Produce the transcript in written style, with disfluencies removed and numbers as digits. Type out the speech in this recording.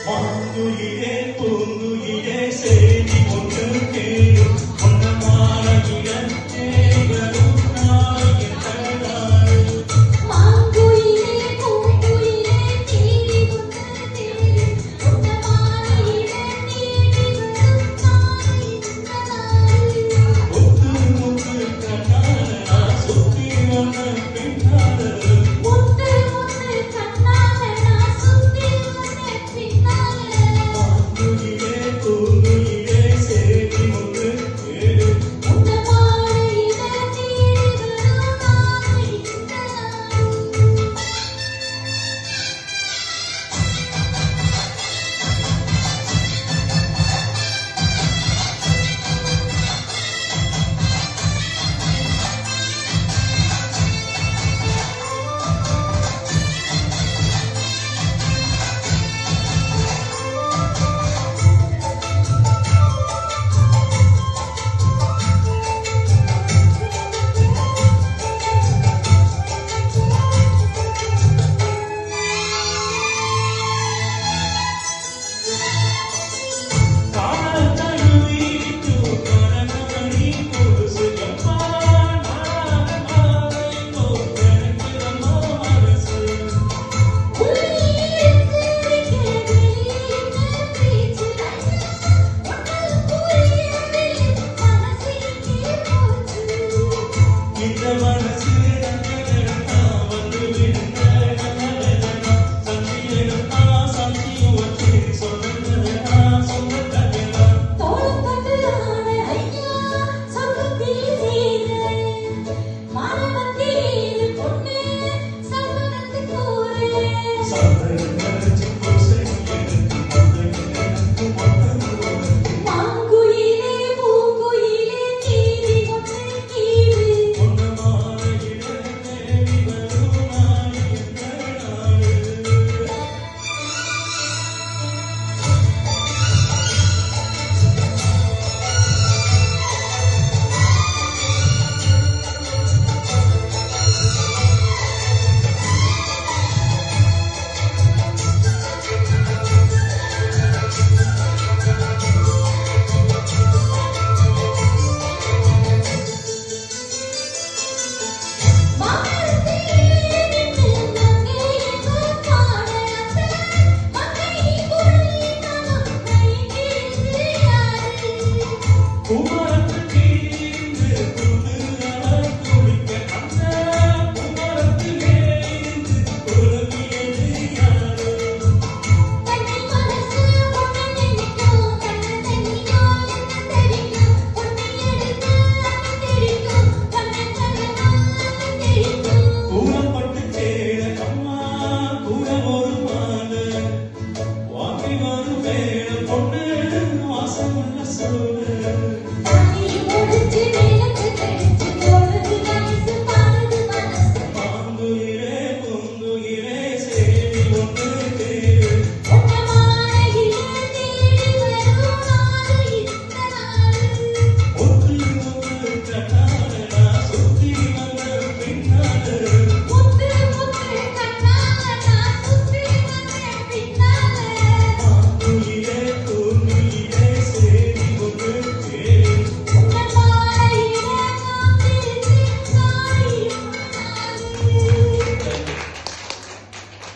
மாங்குயிலே பூங்குயிலே செய்தி ஒன்று கேளு மன்னமான இளந்தேவரும் நாளையின் தகராறு மாங்குயிலே பூங்குயிலே செய்தி ஒன்று கேளு மன்னமான இளந்தேவரும் நாளையின் தகராறு ஒத்து முத்து கண்ணாலனா சுத்தி வந்த பின்னால ஒத்து ஒத்து கண்ணாலனா சுத்தி வந்த பின்னால மாங்குயிலே பூங்குயிலே செய்தி ஒன்று கேளு மன்னமான இளந்தேவரும் நாளையின் தகராறு காணல் தழுவிட்டு கரணமணி கொலுசு ஜப்பான் மாலை போகிறமோ மனசு உள்ளிருந்து கேள்வியின் பேச்சு ஒட்டல் புரியவில்லை மனசிலே போச்சு இந்த மனசு ரங்கனா வந்து விழுந்தடனா சந்தியனா சந்தியும் வச்சு சொன்னதனா சொன்னதனா தோளத்தட்டு ஆன ஐயா சொர்க்கத்தில் சேர மானவத்தீரு பொண்ணு சந்தனத்து கூறு சந்தனச்சு பொசையனுக்கு மொத்தனுக்கு மொத்தனுக்கு மாங்குயிலே பூங்குயிலே நீதி ஒன்று கீழு பொன்னமான இளந்தேவி வரும் நாளின் தகராறு மாமரத்திலே நின்று மங்கையேவோ பாடலத்த மங்கை குரலில் நானும் மயங்கியிருந்து யாரு பூமரத்துக்கு இருந்து புல்லுகள் குளிக்க அந்த பூமரத்திலே இருந்து குறுகியது யாரு தன்னை மனசு ஒன்ன நினைக்கும் கண்ணு தண்ணியோ என்ன தெரியும் உன்னை எடுத்து அது தெரிக்கும் கண்ணு கண்ணமா அது தெரிக்கும் கூறப்பட்டு சேர அம்மா கூட ஒரு மாலை வாங்கி வரும் வேலை பொண்ணு வாசமுள்ள சோறு தானி முடிச்சு மேலத்து கழிச்சு போடுது வயசு பாடுது மனசு மாங்குயிலே பூங்குயிலே சேரி ஒன்று தேரு ஒன்னமான இளம் தேடி வரும் நாடு இந்த நாடு ஒத்து ஒத்து கண்ணாலனா சுத்தி வந்த பின்னால